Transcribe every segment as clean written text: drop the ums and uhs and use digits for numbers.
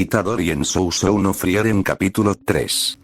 Itadori en Sousou no Frieren capítulo 3.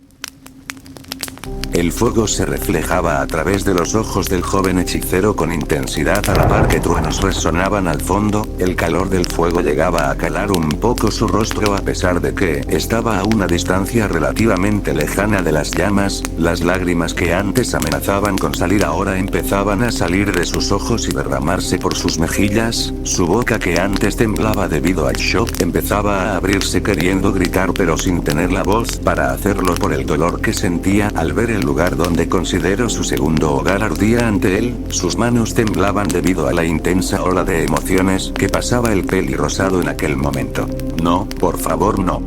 El fuego se reflejaba a través de los ojos del joven hechicero con intensidad a la par que truenos resonaban al fondo. El calor del fuego llegaba a calar un poco su rostro a pesar de que estaba a una distancia relativamente lejana de las llamas. Las lágrimas que antes amenazaban con salir ahora empezaban a salir de sus ojos y derramarse por sus mejillas. Su boca, que antes temblaba debido al shock, empezaba a abrirse queriendo gritar pero sin tener la voz para hacerlo por el dolor que sentía al ver el lugar donde consideró su segundo hogar ardía ante él. Sus manos temblaban debido a la intensa ola de emociones que pasaba el pelirrosado en aquel momento. No, por favor no.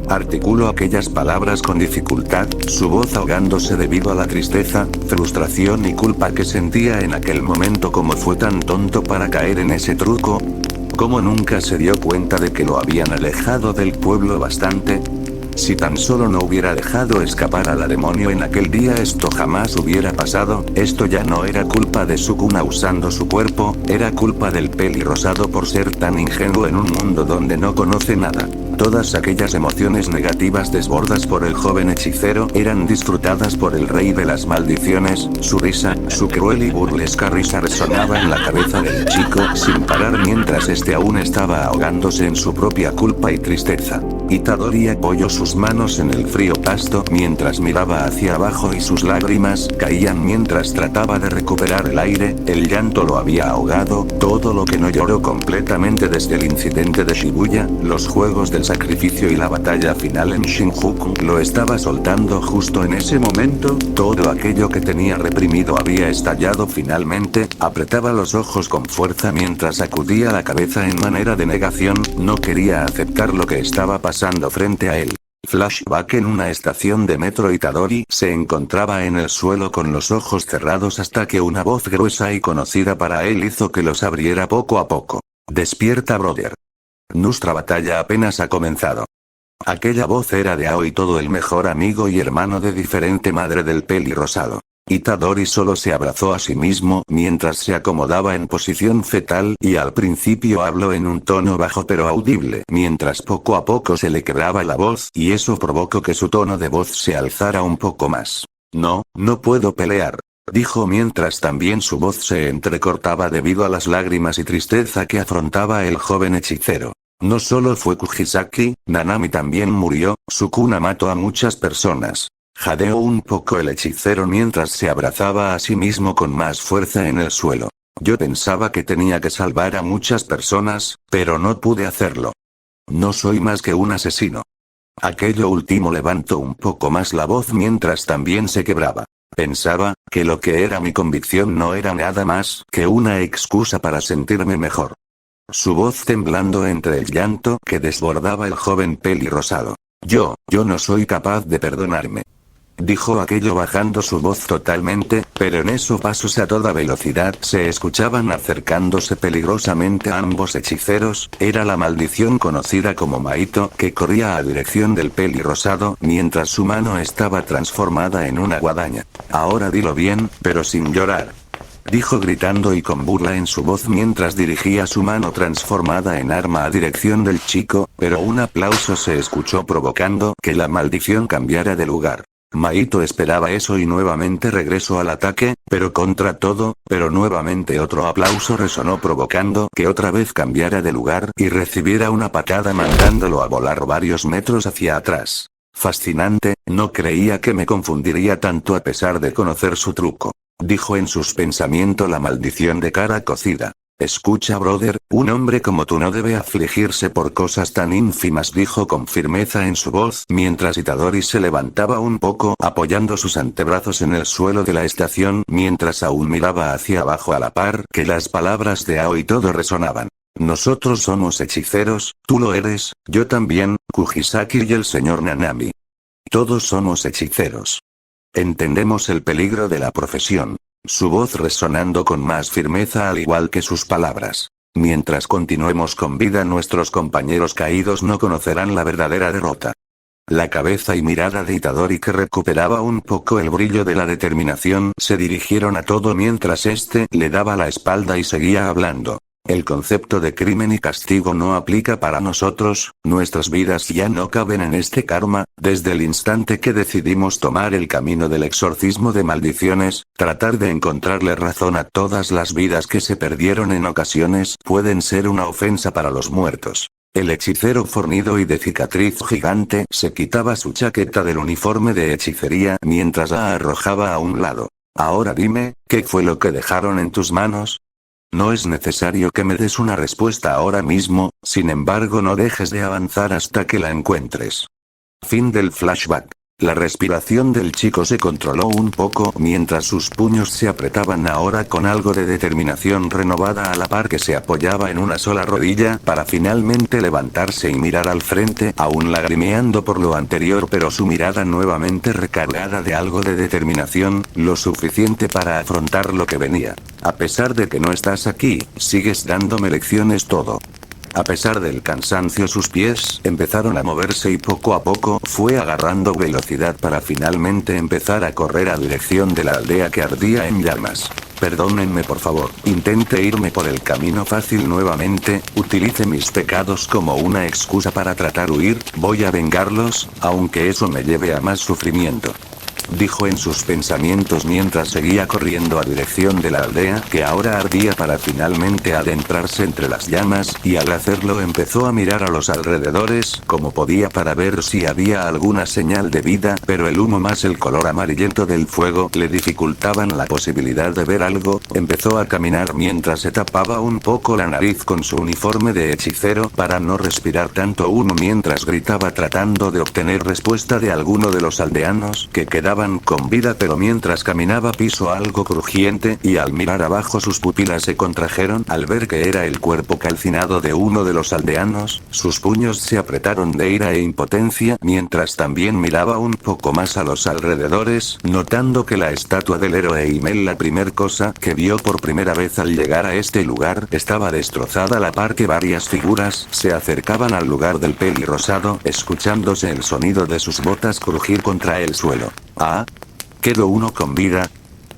Articuló aquellas palabras con dificultad, su voz ahogándose debido a la tristeza, frustración y culpa que sentía en aquel momento. ¿Cómo fue tan tonto para caer en ese truco? ¿Cómo nunca se dio cuenta de que lo habían alejado del pueblo bastante? Si tan solo no hubiera dejado escapar a la demonio en aquel día, esto jamás hubiera pasado. Esto ya no era culpa de Sukuna usando su cuerpo, era culpa del pelirrosado por ser tan ingenuo en un mundo donde no conoce nada. Todas aquellas emociones negativas desbordadas por el joven hechicero eran disfrutadas por el rey de las maldiciones. Su risa, su cruel y burlesca risa resonaba en la cabeza del chico sin parar mientras este aún estaba ahogándose en su propia culpa y tristeza. Itadori apoyó sus manos en el frío pasto mientras miraba hacia abajo y sus lágrimas caían mientras trataba de recuperar el aire. El llanto lo había ahogado, todo lo que no lloró completamente desde el incidente de Shibuya, los juegos del sacrificio y la batalla final en Shinjuku, lo estaba soltando justo en ese momento. Todo aquello que tenía reprimido había estallado finalmente. Apretaba los ojos con fuerza mientras sacudía la cabeza en manera de negación. No quería aceptar lo que estaba pasando frente a él. Flashback: en una estación de metro, Itadori se encontraba en el suelo con los ojos cerrados hasta que una voz gruesa y conocida para él hizo que los abriera poco a poco. Despierta, brother. Nuestra batalla apenas ha comenzado. Aquella voz era de Aoi, todo el mejor amigo y hermano de diferente madre del pelirrosado. Itadori solo se abrazó a sí mismo mientras se acomodaba en posición fetal y al principio habló en un tono bajo pero audible, mientras poco a poco se le quebraba la voz y eso provocó que su tono de voz se alzara un poco más. No puedo pelear, dijo mientras también su voz se entrecortaba debido a las lágrimas y tristeza que afrontaba el joven hechicero. No solo fue Kujisaki, Nanami también murió, Sukuna mató a muchas personas. Jadeó un poco el hechicero mientras se abrazaba a sí mismo con más fuerza en el suelo. Yo pensaba que tenía que salvar a muchas personas, pero no pude hacerlo. No soy más que un asesino. Aquello último levantó un poco más la voz mientras también se quebraba. Pensaba que lo que era mi convicción no era nada más que una excusa para sentirme mejor. Su voz temblando entre el llanto que desbordaba el joven pelirrosado. Yo no soy capaz de perdonarme. Dijo aquello bajando su voz totalmente, pero en eso pasos a toda velocidad se escuchaban acercándose peligrosamente a ambos hechiceros. Era la maldición conocida como Maito que corría a dirección del pelirrosado mientras su mano estaba transformada en una guadaña. Ahora dilo bien, pero sin llorar. Dijo gritando y con burla en su voz mientras dirigía su mano transformada en arma a dirección del chico, pero un aplauso se escuchó provocando que la maldición cambiara de lugar. Maito esperaba eso y nuevamente regresó al ataque, pero contra todo, pero nuevamente otro aplauso resonó provocando que otra vez cambiara de lugar y recibiera una patada mandándolo a volar varios metros hacia atrás. Fascinante, no creía que me confundiría tanto a pesar de conocer su truco. Dijo en sus pensamientos la maldición de cara cocida. Escucha, brother, un hombre como tú no debe afligirse por cosas tan ínfimas, dijo con firmeza en su voz mientras Itadori se levantaba un poco apoyando sus antebrazos en el suelo de la estación mientras aún miraba hacia abajo a la par que las palabras de Aoi todo resonaban. Nosotros somos hechiceros, tú lo eres, yo también, Kujisaki y el señor Nanami. Todos somos hechiceros. Entendemos el peligro de la profesión. Su voz resonando con más firmeza al igual que sus palabras. Mientras continuemos con vida, nuestros compañeros caídos no conocerán la verdadera derrota. La cabeza y mirada de Itadori, que recuperaba un poco el brillo de la determinación, se dirigieron a todo mientras este le daba la espalda y seguía hablando. El concepto de crimen y castigo no aplica para nosotros, nuestras vidas ya no caben en este karma, desde el instante que decidimos tomar el camino del exorcismo de maldiciones, tratar de encontrarle razón a todas las vidas que se perdieron en ocasiones pueden ser una ofensa para los muertos. El hechicero fornido y de cicatriz gigante se quitaba su chaqueta del uniforme de hechicería mientras la arrojaba a un lado. Ahora dime, ¿qué fue lo que dejaron en tus manos? No es necesario que me des una respuesta ahora mismo, sin embargo no dejes de avanzar hasta que la encuentres. Fin del flashback. La respiración del chico se controló un poco mientras sus puños se apretaban ahora con algo de determinación renovada a la par que se apoyaba en una sola rodilla para finalmente levantarse y mirar al frente aún lagrimeando por lo anterior pero su mirada nuevamente recargada de algo de determinación, lo suficiente para afrontar lo que venía. A pesar de que no estás aquí, sigues dándome lecciones todo. A pesar del cansancio sus pies empezaron a moverse y poco a poco fue agarrando velocidad para finalmente empezar a correr a dirección de la aldea que ardía en llamas. Perdónenme por favor, intente irme por el camino fácil nuevamente, utilice mis pecados como una excusa para tratar huir, voy a vengarlos, aunque eso me lleve a más sufrimiento. Dijo en sus pensamientos mientras seguía corriendo a dirección de la aldea que ahora ardía para finalmente adentrarse entre las llamas, y al hacerlo empezó a mirar a los alrededores como podía para ver si había alguna señal de vida, pero el humo más el color amarillento del fuego le dificultaban la posibilidad de ver algo. Empezó a caminar mientras se tapaba un poco la nariz con su uniforme de hechicero para no respirar tanto humo mientras gritaba tratando de obtener respuesta de alguno de los aldeanos que quedaban con vida, pero mientras caminaba pisó algo crujiente y al mirar abajo sus pupilas se contrajeron al ver que era el cuerpo calcinado de uno de los aldeanos, sus puños se apretaron de ira e impotencia mientras también miraba un poco más a los alrededores, notando que la estatua del héroe Himmel, la primer cosa que vio por primera vez al llegar a este lugar, estaba destrozada a la par que varias figuras se acercaban al lugar del pelirrosado, escuchándose el sonido de sus botas crujir contra el suelo. «Ah, quedó uno con vida»,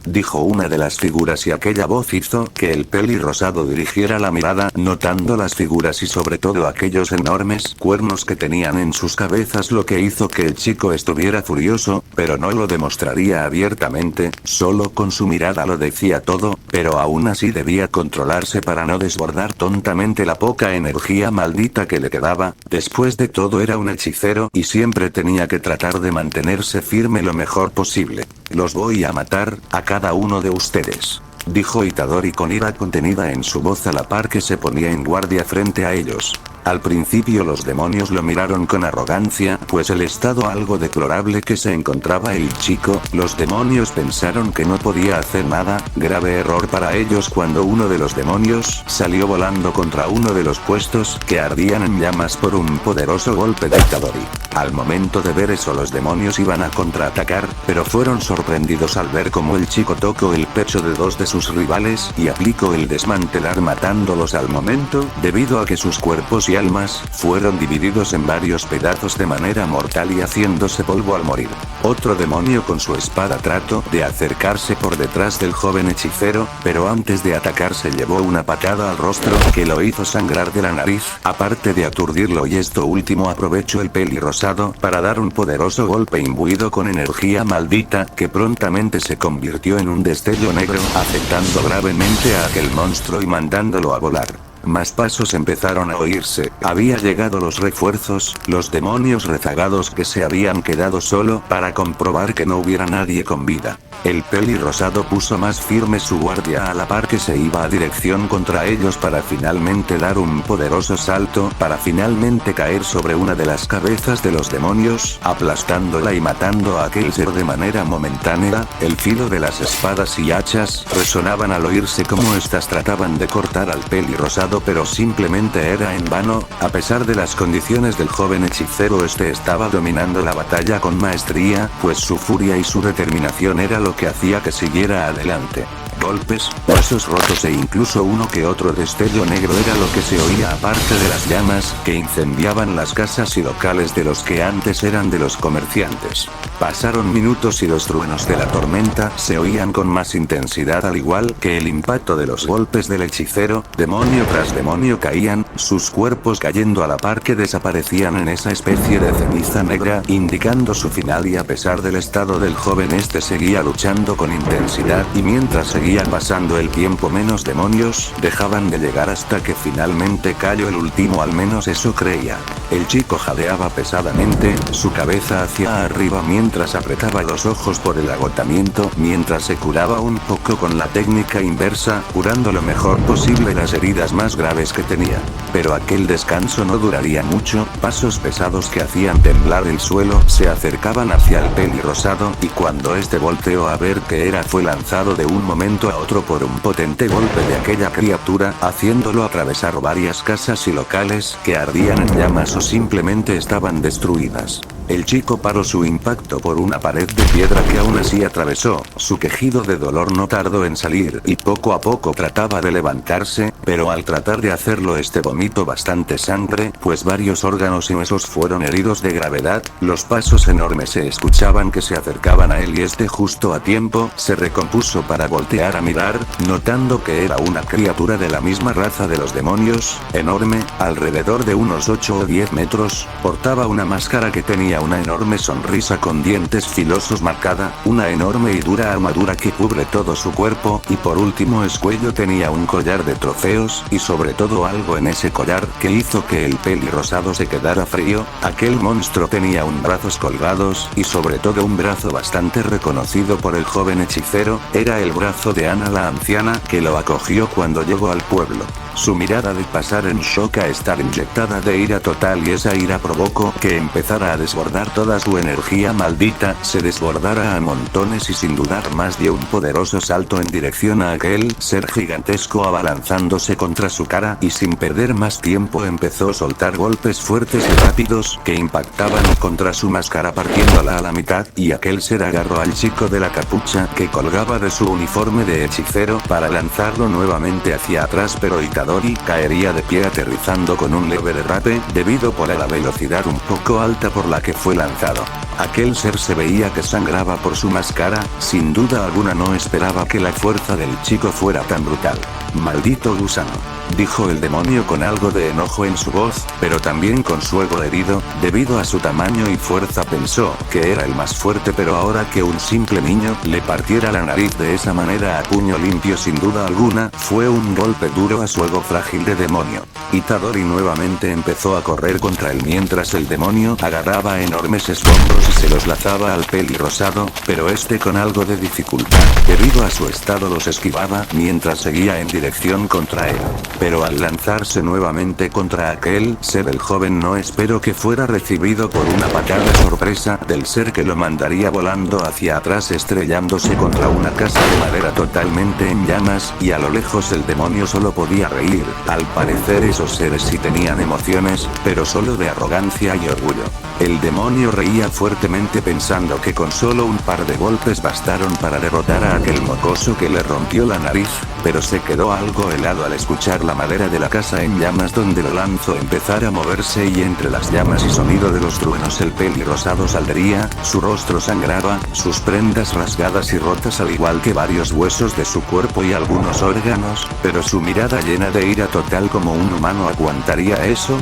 dijo una de las figuras y aquella voz hizo que el pelirrosado dirigiera la mirada notando las figuras y sobre todo aquellos enormes cuernos que tenían en sus cabezas, lo que hizo que el chico estuviera furioso, pero no lo demostraría abiertamente, solo con su mirada lo decía todo, pero aún así debía controlarse para no desbordar tontamente la poca energía maldita que le quedaba. Después de todo era un hechicero y siempre tenía que tratar de mantenerse firme lo mejor posible. «Los voy a matar, a cada uno de ustedes», dijo Itadori con ira contenida en su voz a la par que se ponía en guardia frente a ellos. Al principio los demonios lo miraron con arrogancia, pues el estado algo deplorable que se encontraba el chico, los demonios pensaron que no podía hacer nada, grave error para ellos cuando uno de los demonios salió volando contra uno de los puestos que ardían en llamas por un poderoso golpe de Itadori. Al momento de ver eso los demonios iban a contraatacar, pero fueron sorprendidos al ver cómo el chico tocó el pecho de dos de sus rivales y aplicó el desmantelar matándolos al momento, debido a que sus cuerpos y almas fueron divididos en varios pedazos de manera mortal y haciéndose polvo al morir. Otro demonio con su espada trató de acercarse por detrás del joven hechicero, pero antes de atacar se llevó una patada al rostro que lo hizo sangrar de la nariz, aparte de aturdirlo, y esto último aprovechó el pelirrosado para dar un poderoso golpe imbuido con energía maldita que prontamente se convirtió en un destello negro, afectando gravemente a aquel monstruo y mandándolo a volar. Más pasos empezaron a oírse, había llegado los refuerzos, los demonios rezagados que se habían quedado solo para comprobar que no hubiera nadie con vida. El pelirrosado puso más firme su guardia a la par que se iba a dirección contra ellos para finalmente dar un poderoso salto para finalmente caer sobre una de las cabezas de los demonios, aplastándola y matando a aquel ser de manera momentánea. El filo de las espadas y hachas resonaban al oírse como estas trataban de cortar al pelirrosado, pero simplemente era en vano. A pesar de las condiciones del joven hechicero, este estaba dominando la batalla con maestría, pues su furia y su determinación era lo que hacía que siguiera adelante. golpes, huesos rotos e incluso uno que otro destello negro era lo que se oía aparte de las llamas, que incendiaban las casas y locales de los que antes eran de los comerciantes. Pasaron minutos y los truenos de la tormenta se oían con más intensidad al igual que el impacto de los golpes del hechicero, demonio tras demonio caían, sus cuerpos cayendo a la par que desaparecían en esa especie de ceniza negra, indicando su final y a pesar del estado del joven este seguía luchando con intensidad y mientras seguía pasando el tiempo menos demonios dejaban de llegar hasta que finalmente cayó el último, al menos eso creía. El chico jadeaba pesadamente, su cabeza hacia arriba mientras apretaba los ojos por el agotamiento, mientras se curaba un poco con la técnica inversa, curando lo mejor posible las heridas más graves que tenía. Pero aquel descanso no duraría mucho, pasos pesados que hacían temblar el suelo se acercaban hacia el pelirrosado, y cuando este volteó a ver qué era fue lanzado de un momento a otro por un potente golpe de aquella criatura, haciéndolo atravesar varias casas y locales que ardían en llamas o simplemente estaban destruidas. El chico paró su impacto por una pared de piedra que aún así atravesó, su quejido de dolor no tardó en salir y poco a poco trataba de levantarse, pero al tratar de hacerlo este vomitó bastante sangre, pues varios órganos y huesos fueron heridos de gravedad, los pasos enormes se escuchaban que se acercaban a él y este justo a tiempo se recompuso para voltear a mirar, notando que era una criatura de la misma raza de los demonios, enorme, alrededor de unos 8 o 10 metros, portaba una máscara que tenía una enorme sonrisa con dientes filosos marcada, una enorme y dura armadura que cubre todo su cuerpo, y por último el cuello tenía un collar de trofeos, y sobre todo algo en ese collar que hizo que el pelirrosado se quedara frío. Aquel monstruo tenía brazos colgados, y sobre todo un brazo bastante reconocido por el joven hechicero, era el brazo de Ana la anciana, que lo acogió cuando llegó al pueblo. Su mirada de pasar en shock a estar inyectada de ira total y esa ira provocó que empezara a desbordar toda su energía maldita, se desbordara a montones y sin dudar más dio un poderoso salto en dirección a aquel ser gigantesco abalanzándose contra su cara y sin perder más tiempo empezó a soltar golpes fuertes y rápidos que impactaban contra su máscara partiéndola a la mitad y aquel ser agarró al chico de la capucha que colgaba de su uniforme de hechicero para lanzarlo nuevamente hacia atrás pero Itadori caería de pie aterrizando con un leve derrape debido por la velocidad un poco alta por la que fue lanzado. Aquel ser se veía que sangraba por su máscara, sin duda alguna no esperaba que la fuerza del chico fuera tan brutal. Maldito gusano, dijo el demonio con algo de enojo en su voz, pero también con su ego herido, debido a su tamaño y fuerza pensó que era el más fuerte pero ahora que un simple niño le partiera la nariz de esa manera a puño limpio sin duda alguna, fue un golpe duro a su ego frágil de demonio. Itadori nuevamente empezó a correr contra él mientras el demonio agarraba enormes escombros y se los lanzaba al pelirrosado, pero este con algo de dificultad, debido a su estado los esquivaba mientras seguía en dirección contra él. Pero al lanzarse nuevamente contra aquel ser el joven no esperó que fuera recibido por una patada sorpresa del ser que lo mandaría volando hacia atrás estrellándose contra una casa de madera totalmente en llamas y a lo lejos el demonio solo podía reír. Al parecer esos seres sí tenían emociones, pero solo de arrogancia y orgullo. El demonio reía fuertemente pensando que con solo un par de golpes bastaron para derrotar a aquel mocoso que le rompió la nariz, pero se quedó algo helado al escuchar la madera de la casa en llamas donde lo lanzó empezar a moverse y entre las llamas y sonido de los truenos el pelirrosado saldría, su rostro sangraba, sus prendas rasgadas y rotas al igual que varios huesos de su cuerpo y algunos órganos, pero su mirada llena de ira total. ¿Cómo un humano aguantaría eso?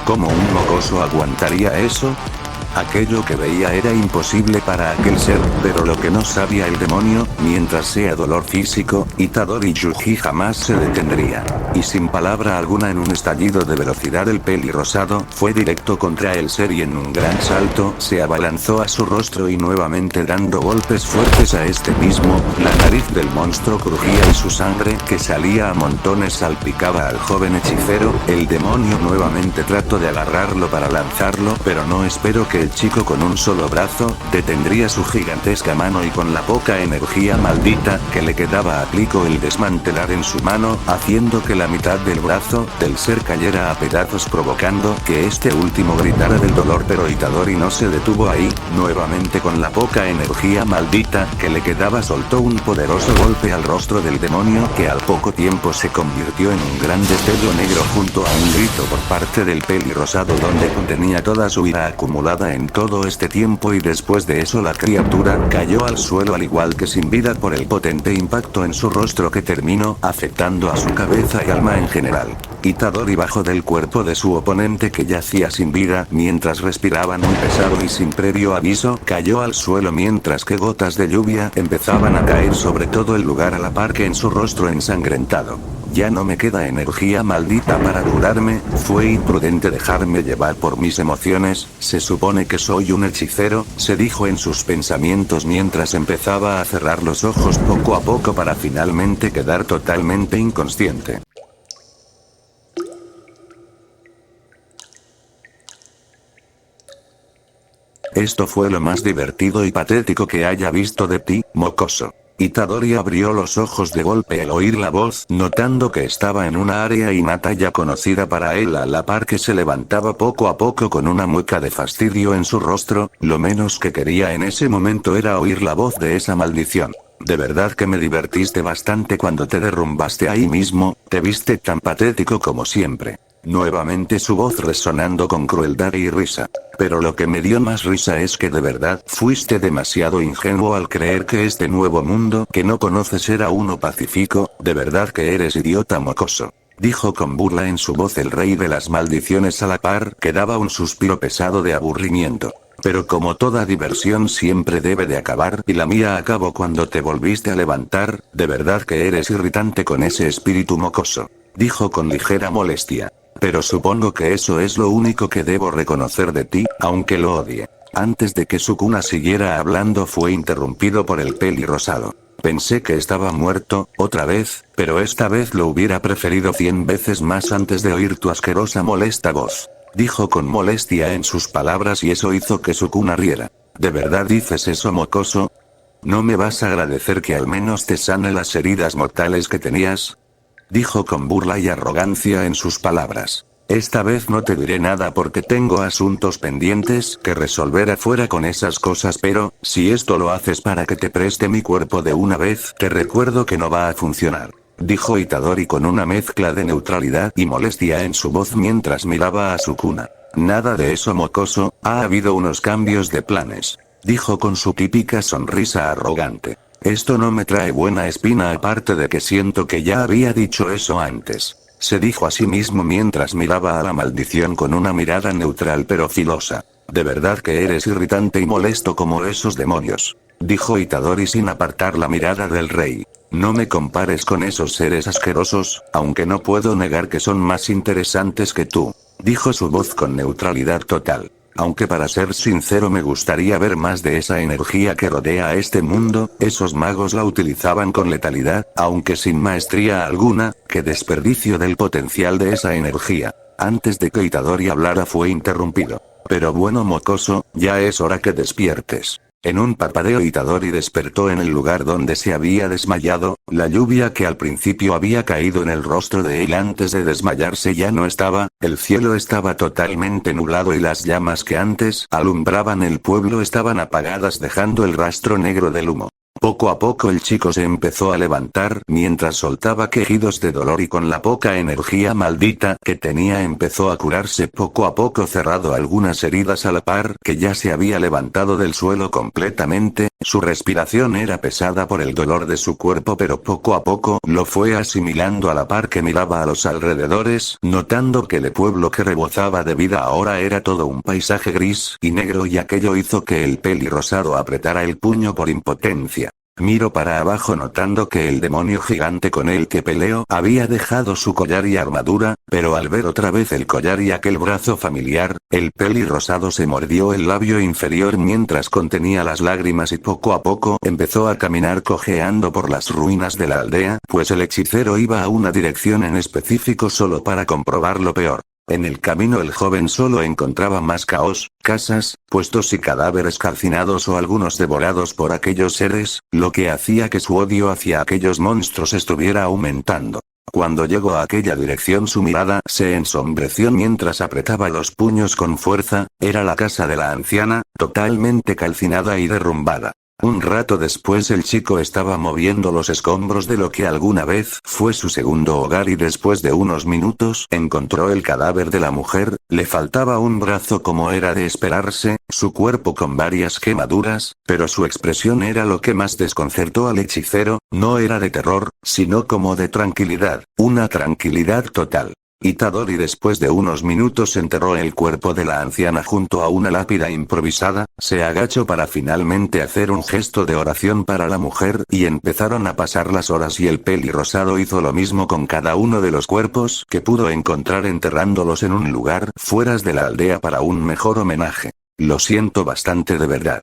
¿Cómo un mocoso aguantaría eso? Aquello que veía era imposible para aquel ser, pero lo que no sabía el demonio, mientras sea dolor físico, Itadori Yuji jamás se detendría. Y sin palabra alguna en un estallido de velocidad el pelirrosado fue directo contra el ser y en un gran salto se abalanzó a su rostro y nuevamente dando golpes fuertes a este mismo, la nariz del monstruo crujía y su sangre que salía a montones salpicaba al joven hechicero, el demonio nuevamente trató de agarrarlo para lanzarlo pero no esperó que que el chico con un solo brazo, detendría su gigantesca mano y con la poca energía maldita que le quedaba aplicó el desmantelar en su mano, haciendo que la mitad del brazo del ser cayera a pedazos provocando que este último gritara del dolor, pero Itadori no se detuvo ahí, nuevamente con la poca energía maldita que le quedaba soltó un poderoso golpe al rostro del demonio que al poco tiempo se convirtió en un gran destello negro junto a un grito por parte del peli rosado donde contenía toda su ira acumulada en todo este tiempo, y después de eso la criatura cayó al suelo al igual que sin vida por el potente impacto en su rostro que terminó afectando a su cabeza y alma en general. Itadori bajó del cuerpo de su oponente que yacía sin vida mientras respiraba muy pesado y sin previo aviso cayó al suelo mientras que gotas de lluvia empezaban a caer sobre todo el lugar a la par que en su rostro ensangrentado. Ya no me queda energía maldita para curarme, fue imprudente dejarme llevar por mis emociones, se supone que soy un hechicero, se dijo en sus pensamientos mientras empezaba a cerrar los ojos poco a poco para finalmente quedar totalmente inconsciente. Esto fue lo más divertido y patético que haya visto de ti, mocoso. Itadori abrió los ojos de golpe al oír la voz, notando que estaba en una área innata ya conocida para él a la par que se levantaba poco a poco con una mueca de fastidio en su rostro, lo menos que quería en ese momento era oír la voz de esa maldición. De verdad que me divertiste bastante cuando te derrumbaste ahí mismo, te viste tan patético como siempre. Nuevamente su voz resonando con crueldad y risa. Pero lo que me dio más risa es que de verdad fuiste demasiado ingenuo al creer que este nuevo mundo que no conoces era uno pacífico, de verdad que eres idiota mocoso. Dijo con burla en su voz el rey de las maldiciones a la par que daba un suspiro pesado de aburrimiento. Pero como toda diversión siempre debe de acabar y la mía acabó cuando te volviste a levantar, de verdad que eres irritante con ese espíritu mocoso. Dijo con ligera molestia. Pero supongo que eso es lo único que debo reconocer de ti, aunque lo odie. Antes de que Sukuna siguiera hablando fue interrumpido por el peli rosado. Pensé que estaba muerto, otra vez, pero esta vez lo hubiera preferido 100 veces más antes de oír tu asquerosa molesta voz. Dijo con molestia en sus palabras y eso hizo que Sukuna riera. ¿De verdad dices eso, mocoso? ¿No me vas a agradecer que al menos te sane las heridas mortales que tenías? Dijo con burla y arrogancia en sus palabras. Esta vez no te diré nada porque tengo asuntos pendientes que resolver afuera con esas cosas, pero, si esto lo haces para que te preste mi cuerpo de una vez, te recuerdo que no va a funcionar. Dijo Itadori con una mezcla de neutralidad y molestia en su voz mientras miraba a Sukuna. Nada de eso, mocoso, ha habido unos cambios de planes. Dijo con su típica sonrisa arrogante. Esto no me trae buena espina aparte de que siento que ya había dicho eso antes. Se dijo a sí mismo mientras miraba a la maldición con una mirada neutral pero filosa. De verdad que eres irritante y molesto como esos demonios. Dijo Itadori sin apartar la mirada del rey. No me compares con esos seres asquerosos, aunque no puedo negar que son más interesantes que tú. Dijo su voz con neutralidad total. Aunque para ser sincero me gustaría ver más de esa energía que rodea a este mundo, esos magos la utilizaban con letalidad, aunque sin maestría alguna, qué desperdicio del potencial de esa energía. Antes de que Itadori hablara fue interrumpido. Pero bueno, mocoso, ya es hora que despiertes. En un parpadeo Itadori despertó en el lugar donde se había desmayado, la lluvia que al principio había caído en el rostro de él antes de desmayarse ya no estaba, el cielo estaba totalmente nublado y las llamas que antes alumbraban el pueblo estaban apagadas dejando el rastro negro del humo. Poco a poco el chico se empezó a levantar mientras soltaba quejidos de dolor y con la poca energía maldita que tenía empezó a curarse poco a poco cerrado algunas heridas a la par que ya se había levantado del suelo completamente, su respiración era pesada por el dolor de su cuerpo pero poco a poco lo fue asimilando a la par que miraba a los alrededores, notando que el pueblo que rebosaba de vida ahora era todo un paisaje gris y negro y aquello hizo que el peli rosado apretara el puño por impotencia. Miro para abajo notando que el demonio gigante con el que peleo había dejado su collar y armadura, pero al ver otra vez el collar y aquel brazo familiar, el peli rosado se mordió el labio inferior mientras contenía las lágrimas y poco a poco empezó a caminar cojeando por las ruinas de la aldea, pues el hechicero iba a una dirección en específico solo para comprobar lo peor. En el camino el joven solo encontraba más caos, casas, puestos y cadáveres calcinados o algunos devorados por aquellos seres, lo que hacía que su odio hacia aquellos monstruos estuviera aumentando. Cuando llegó a aquella dirección su mirada se ensombreció mientras apretaba los puños con fuerza, era la casa de la anciana, totalmente calcinada y derrumbada. Un rato después el chico estaba moviendo los escombros de lo que alguna vez fue su segundo hogar y después de unos minutos encontró el cadáver de la mujer, le faltaba un brazo como era de esperarse, su cuerpo con varias quemaduras, pero su expresión era lo que más desconcertó al hechicero, no era de terror, sino como de tranquilidad, una tranquilidad total. Itadori después de unos minutos enterró el cuerpo de la anciana junto a una lápida improvisada, se agachó para finalmente hacer un gesto de oración para la mujer y empezaron a pasar las horas y el pelirrosado hizo lo mismo con cada uno de los cuerpos que pudo encontrar enterrándolos en un lugar fuera de la aldea para un mejor homenaje. Lo siento bastante de verdad.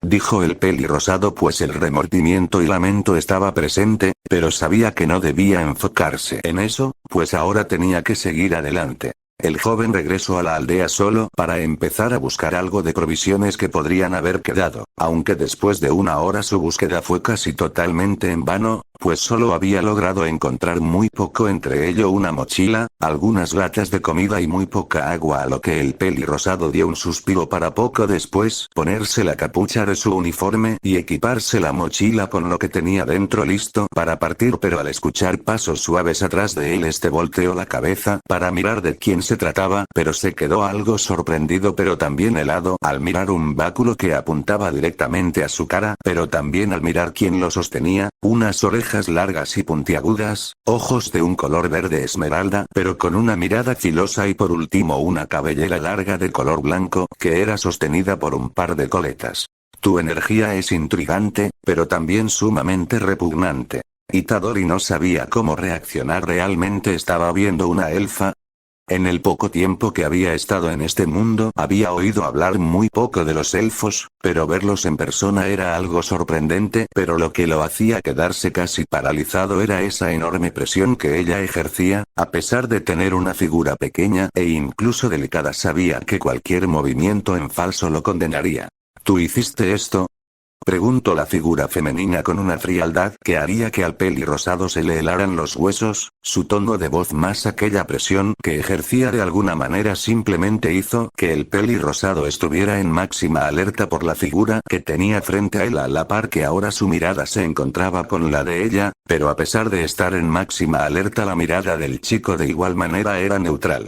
Dijo el pelirrosado pues el remordimiento y lamento estaba presente, pero sabía que no debía enfocarse en eso, pues ahora tenía que seguir adelante. El joven regresó a la aldea solo para empezar a buscar algo de provisiones que podrían haber quedado, aunque después de una hora su búsqueda fue casi totalmente en vano, pues solo había logrado encontrar muy poco, entre ello una mochila, algunas latas de comida y muy poca agua, a lo que el pelirrosado dio un suspiro para poco después ponerse la capucha de su uniforme y equiparse la mochila con lo que tenía dentro listo para partir, pero al escuchar pasos suaves atrás de él volteó la cabeza para mirar de quién se trataba, pero se quedó algo sorprendido pero también helado al mirar un báculo que apuntaba directamente a su cara, pero también al mirar quién lo sostenía, unas orejas largas y puntiagudas, ojos de un color verde esmeralda, pero con una mirada filosa y por último una cabellera larga de color blanco, que era sostenida por un par de coletas. Tu energía es intrigante, pero también sumamente repugnante. Itadori no sabía cómo reaccionar, realmente estaba viendo una elfa. En el poco tiempo que había estado en este mundo había oído hablar muy poco de los elfos, pero verlos en persona era algo sorprendente, pero lo que lo hacía quedarse casi paralizado era esa enorme presión que ella ejercía, a pesar de tener una figura pequeña e incluso delicada sabía que cualquier movimiento en falso lo condenaría. ¿Tú hiciste esto? Preguntó la figura femenina con una frialdad que haría que al pelirrosado se le helaran los huesos, su tono de voz más aquella presión que ejercía de alguna manera simplemente hizo que el pelirrosado estuviera en máxima alerta por la figura que tenía frente a él, a la par que ahora su mirada se encontraba con la de ella, pero a pesar de estar en máxima alerta la mirada del chico de igual manera era neutral.